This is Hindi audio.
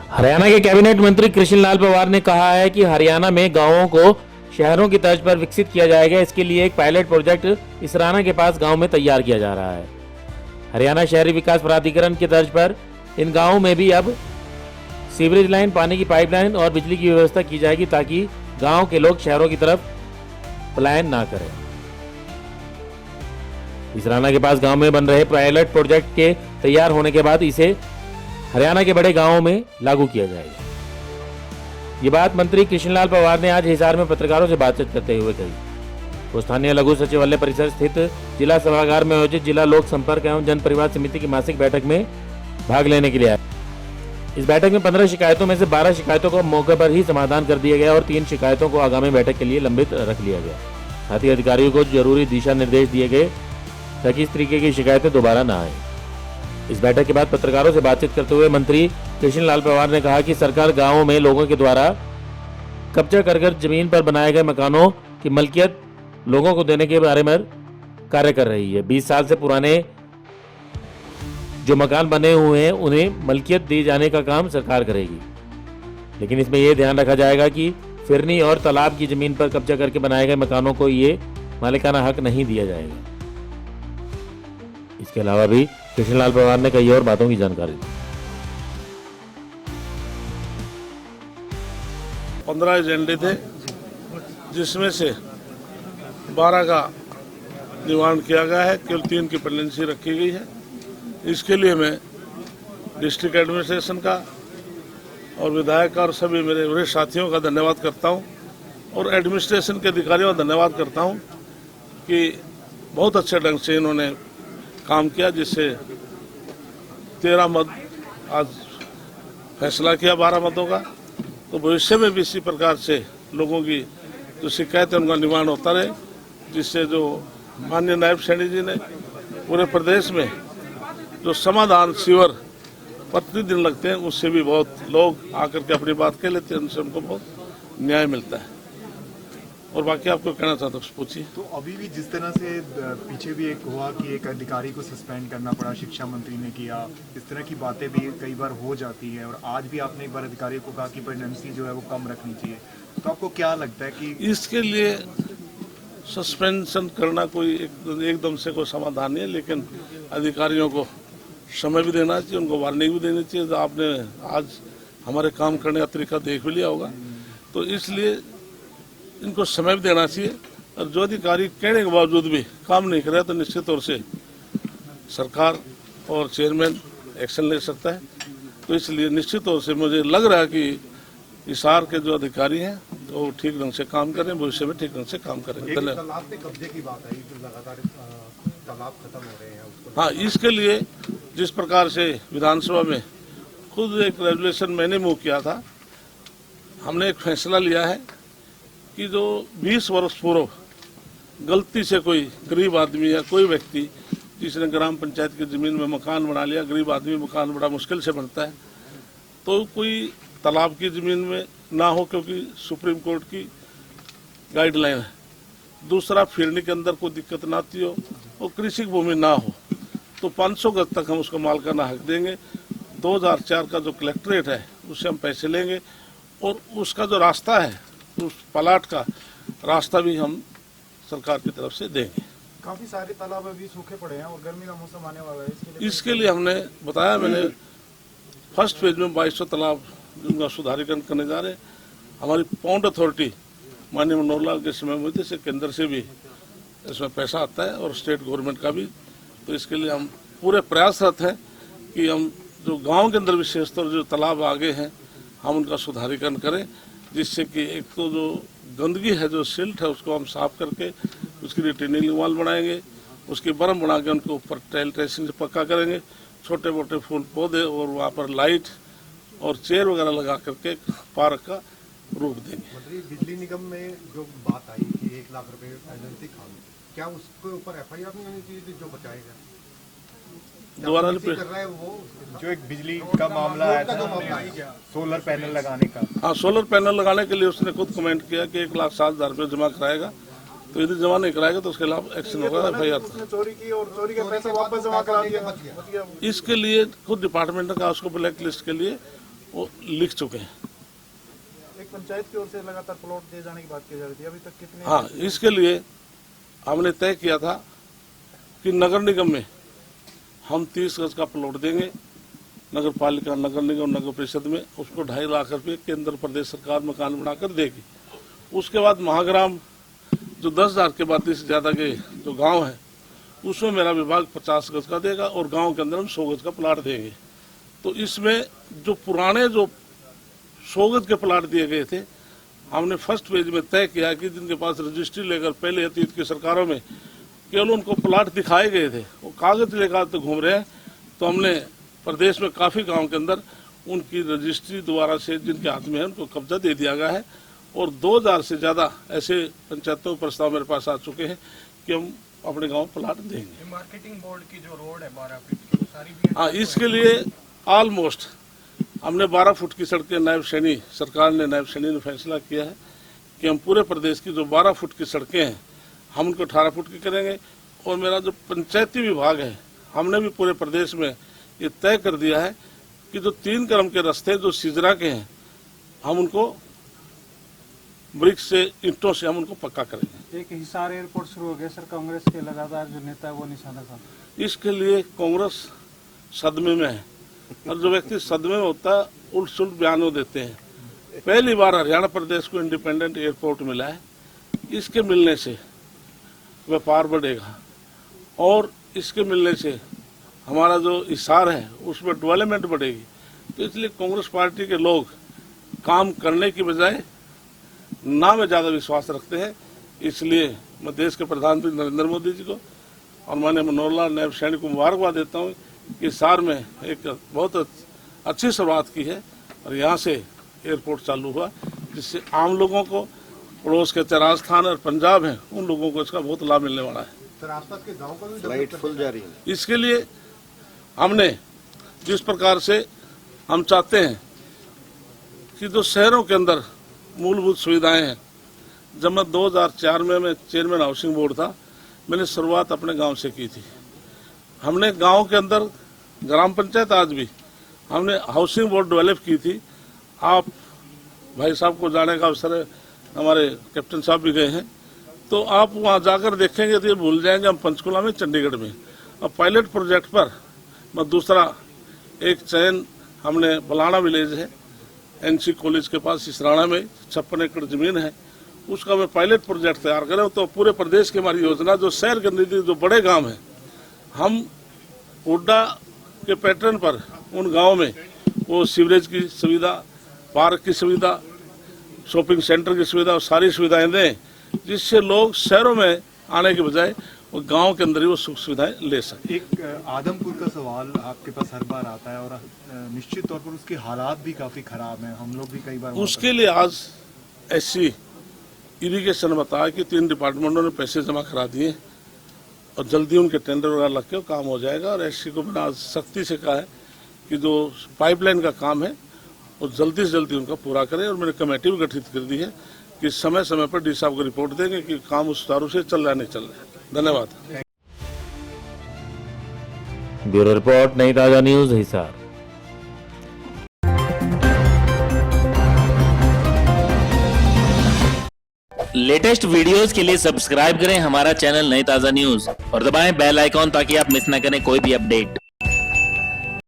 हरियाणा के कैबिनेट मंत्री कृष्ण लाल पंवार ने कहा है कि हरियाणा में गांवों को शहरों की तर्ज पर विकसित किया जाएगा। इसके लिए एक पायलट प्रोजेक्ट इसराना के पास गांव में तैयार किया जा रहा है। हरियाणा शहरी विकास प्राधिकरण की तर्ज पर इन गांवों में भी अब सीवरेज लाइन, पानी की पाइपलाइन और बिजली की व्यवस्था की जाएगी ताकि गांव के लोग शहरों की तरफ पलायन ना करें। इसराना के पास गांव में बन रहे पायलट प्रोजेक्ट के तैयार होने के बाद इसे हरियाणा के बड़े गांवों में लागू किया जाएगा। ये बात मंत्री कृष्णलाल पंवार ने आज हिसार में पत्रकारों से बातचीत करते हुए कही। वो स्थानीय लघु सचिवालय परिसर स्थित जिला सभागार में आयोजित जिला लोक संपर्क एवं जन परिवार समिति की मासिक बैठक में भाग लेने के लिए आए। इस बैठक में 15 शिकायतों में से 12 शिकायतों को मौके पर ही समाधान कर दिया गया और 3 शिकायतों को आगामी बैठक के लिए लंबित रख लिया गया। साथ ही अधिकारियों को जरूरी दिशा निर्देश दिए गए ताकि इस तरीके की शिकायतें दोबारा न आए। इस बैठक के बाद पत्रकारों से बातचीत करते हुए मंत्री कृष्णलाल पंवार ने कहा कि सरकार गांवों में लोगों के द्वारा कब्जा कर जमीन पर बनाए गए मकानों की मलकियत लोगों को देने के बारे में कार्य कर रही है। 20 साल से पुराने जो मकान बने हुए हैं उन्हें मलकियत दी जाने का काम सरकार करेगी, लेकिन इसमें यह ध्यान रखा जाएगा कि फिरनी और तालाब की जमीन पर कब्जा करके बनाए गए मकानों को ये मालिकाना हक नहीं दिया जाएगा। इसके अलावा भी कृष्णलाल पंवार ने कई और बातों की जानकारी दी। 15 एजेंडे थे जिसमें से 12 का निर्माण किया गया है, केवल 3 की पेंडेंसी रखी गई है। इसके लिए मैं डिस्ट्रिक्ट एडमिनिस्ट्रेशन का और विधायक और सभी मेरे वरिष्ठ साथियों का धन्यवाद करता हूं और एडमिनिस्ट्रेशन के अधिकारियों का धन्यवाद करता हूं कि बहुत अच्छे ढंग से इन्होंने काम किया, जिससे 13 मत आज फैसला किया 12 मतों का। तो भविष्य में भी इसी प्रकार से लोगों की जो शिकायत है उनका निवारण होता रहे, जिससे जो माननीय नायब सैनी जी ने पूरे प्रदेश में जो समाधान सीवर प्रतिदिन लगते हैं उससे भी बहुत लोग आकर के अपनी बात कह लेते हैं, उनसे उनको बहुत न्याय मिलता है। और बाकी आपको कहना चाहता हूँ, पूछिए। तो अभी भी जिस तरह से पीछे भी एक हुआ कि एक अधिकारी को सस्पेंड करना पड़ा, शिक्षा मंत्री ने किया, इस तरह की बातें भी कई बार हो जाती है और आज भी आपने एक बार अधिकारी को कहा कि पेंडेंसी जो है वो कम रखनी चाहिए। तो आपको क्या लगता है कि इसके लिए सस्पेंशन करना कोई एकदम से कोई समाधान नहीं है, लेकिन अधिकारियों को समय भी देना चाहिए, उनको वार्निंग भी देनी चाहिए। तो आपने आज हमारे काम करने का तरीका देख भी लिया होगा, तो इसलिए इनको समय भी देना चाहिए। और जो अधिकारी कहने के बावजूद भी काम नहीं कर रहे तो निश्चित तौर से सरकार और चेयरमैन एक्शन ले सकता है। तो इसलिए निश्चित तौर से मुझे लग रहा है कि हिसार के जो अधिकारी हैं वो ठीक ढंग से काम करें, भविष्य में ठीक ढंग से काम करें। तालाब पे कब्जे की बात आई, जो लगातार तालाब खत्म हो रहे हैं उसको। हाँ, इसके लिए जिस प्रकार से विधानसभा में खुद एक रेजुलेशन मैंने मूव किया था, हमने एक फैसला लिया है कि जो 20 वर्ष पूर्व गलती से कोई गरीब आदमी या कोई व्यक्ति जिसने ग्राम पंचायत की जमीन में मकान बना लिया, गरीब आदमी मकान बड़ा मुश्किल से बनता है, तो कोई तालाब की जमीन में ना हो, क्योंकि सुप्रीम कोर्ट की गाइडलाइन है। दूसरा, फिरनी के अंदर कोई दिक्कत ना आती हो और कृषि भूमि ना हो, तो 500 गज तक हम उसको मालिकाना हक देंगे। 2004 का जो कलेक्ट्रेट है उससे हम पैसे लेंगे और उसका जो रास्ता है, उस प्लाट का रास्ता भी हम सरकार की तरफ से देंगे। काफी सारे तालाब अभी सूखे पड़े हैं और गर्मी का मौसम आने वाला है, इसके लिए हमने बताया, मैंने फर्स्ट फेज में 2200 तालाब उनका सुधारीकरण करने जा रहे हैं। हमारी पाउंड अथॉरिटी माननीय मनोहर लाल के समय में से केंद्र से भी इसमें पैसा आता है और स्टेट गवर्नमेंट का भी। तो इसके लिए हम पूरे प्रयासरत हैं कि हम जो गांव के अंदर विशेषतौर जो तालाब आगे हैं हम उनका सुधारीकरण करें, जिससे कि एक तो जो गंदगी है, जो सिल्ट है, उसको हम साफ करके उसके लिए रिटेनिंग वॉल बनाएंगे, उसकी बर्म बना के उनके ऊपर टाइल ट्रेसिंग से पक्का करेंगे, छोटे मोटे फूल पौधे और वहाँ पर लाइट और चेयर वगैरह लगा करके पार्क का रूप देंगे। बिजली निगम में जो बात आई कि 1 लाख रुपए एजेंसी खान, क्या उसके ऊपर FIR नहीं होनी चाहिए जो बचाएगा? दोबारा कर रहा है वो जो एक बिजली का मामला आया था, सोलर पैनल लगाने का। हाँ, सोलर पैनल लगाने के लिए उसने खुद कमेंट किया कि 1,60,000 रुपये जमा कराएगा, तो यदि जमा नहीं कराएगा तो उसके खिलाफ एक्शन होगा, FIR। चोरी की और चोरी का पैसा वापस जमा करा दिया। इसके लिए खुद डिपार्टमेंट का उसको ब्लैक लिस्ट के लिए वो लिख चुके हैं। एक पंचायत की ओर से लगातार प्लॉट दिए जाने की बात की जा रही थी, अभी तक कितने? हाँ, इसके लिए हमने तय किया था कि नगर निगम में हम 30 गज का प्लॉट देंगे, नगर पालिका, नगर निगम, नगर परिषद में उसको 2.5 लाख रुपए केंद्र प्रदेश सरकार मकान बनाकर देगी। उसके बाद महाग्राम जो 10,000 के बाद से ज्यादा के जो गांव है उसमें मेरा विभाग 50 गज का देगा और गांव के अंदर हम 100 गज का प्लाट देंगे। तो इसमें जो पुराने जो 100 गज के प्लाट दिए गए थे, हमने फर्स्ट पेज में तय किया कि जिनके पास रजिस्ट्री लेकर पहले अतीत की सरकारों में केवल उनको प्लाट दिखाए गए थे, वो कागज लेकर तो घूम रहे हैं, तो हमने प्रदेश में काफी गांव के अंदर उनकी रजिस्ट्री दोबारा से जिनके हाथ में है उनको कब्जा दे दिया गया है और 2000 से ज्यादा ऐसे पंचायतों के प्रस्ताव मेरे पास आ चुके हैं कि हम अपने गांव प्लाट देंगे। मार्केटिंग बोर्ड की जो रोड है 12 फीट की, वो सारी भी हाँ, इसके लिए ऑलमोस्ट हमने 12 फुट की सड़कें नायब सैनी सरकार ने, नायब सैनी ने फैसला किया है कि हम पूरे प्रदेश की जो 12 फुट की सड़कें हैं हम उनको 18 फुट की करेंगे। और मेरा जो पंचायती विभाग है, हमने भी पूरे प्रदेश में ये तय कर दिया है कि जो 3 क्रम के रास्ते जो सिजरा के हैं हम उनको ब्रिक्स से, ईंटों से हम उनको पक्का करेंगे। एक हिसार एयरपोर्ट शुरू हो गया सर, कांग्रेस के लगातार जो नेता है वो निशाना साध। इसके लिए कांग्रेस सदमे में है और जो व्यक्ति सदमे में होता है उल्ट सुल्ट बयानों देते हैं। पहली बार हरियाणा प्रदेश को इंडिपेंडेंट एयरपोर्ट मिला है, इसके मिलने से व्यापार बढ़ेगा और इसके मिलने से हमारा जो हिसार है उसमें डेवलपमेंट बढ़ेगी। तो इसलिए कांग्रेस पार्टी के लोग काम करने की बजाय ना में ज्यादा विश्वास रखते हैं। इसलिए मैं देश के प्रधानमंत्री नरेंद्र मोदी जी को और माननीय मनोहर लाल नायब सैनी को मुबारकबाद देता हूँ कि हिसार में एक बहुत अच्छी शुरुआत की है और यहाँ से एयरपोर्ट चालू हुआ, जिससे आम लोगों को, पड़ोस के राजस्थान और पंजाब हैं उन लोगों को इसका बहुत लाभ मिलने वाला है। सर आसपास के गाँव का भी लाइट फुल जा रही है। इसके लिए हमने जिस प्रकार से हम चाहते हैं कि जो शहरों के अंदर मूलभूत सुविधाएं हैं, जब मैं 2004 में मैं चेयरमैन हाउसिंग बोर्ड था, मैंने शुरुआत अपने गांव से की थी। हमने गांव के अंदर ग्राम पंचायत आज भी हमने हाउसिंग बोर्ड डेवलप की थी। आप भाई साहब को जाने का अवसर है, हमारे कैप्टन साहब भी गए हैं, तो आप वहाँ जाकर देखेंगे तो ये भूल जाएंगे हम पंचकुला में, चंडीगढ़ में। अब पायलट प्रोजेक्ट पर मैं दूसरा एक चयन, हमने बलाना विलेज है एनसी कॉलेज के पास इसराना में 56 एकड़ जमीन है, उसका मैं पायलट प्रोजेक्ट तैयार करें। तो पूरे प्रदेश की हमारी योजना जो शहर के नजदीक जो बड़े गांव हैं, हम हुड्डा के पैटर्न पर उन गांव में वो सीवरेज की सुविधा, पार्क की सुविधा, शॉपिंग सेंटर की सुविधा और सारी सुविधाएं दें, जिससे लोग शहरों में आने के बजाय वो गांव के अंदर ही वो सुख सुविधाएं ले सकें। एक आदमपुर का सवाल आपके पास हर बार आता है और निश्चित तौर पर उसके हालात भी काफी खराब हैं, हम लोग भी कई बार उसके लिए आज एससी इरिगेशन बताया कि 3 डिपार्टमेंटों ने पैसे जमा करा दिए और जल्दी उनके टेंडर वगैरह लग के काम हो जाएगा। और एससी को मैंने आज सख्ती से कहा है कि जो पाइपलाइन का काम है वो जल्दी से जल्दी उनका पूरा करें। और मैंने कमेटी भी गठित कर दी है कि समय समय पर डी साहब को रिपोर्ट देंगे कि काम सुचारू से चल रहा है नहीं चल रहा है। धन्यवाद। ब्यूरो रिपोर्ट, नई ताजा न्यूज, हिसार। लेटेस्ट वीडियोस के लिए सब्सक्राइब करें हमारा चैनल नई ताजा न्यूज और दबाएं बेल आइकॉन ताकि आप मिस न करें कोई भी अपडेट।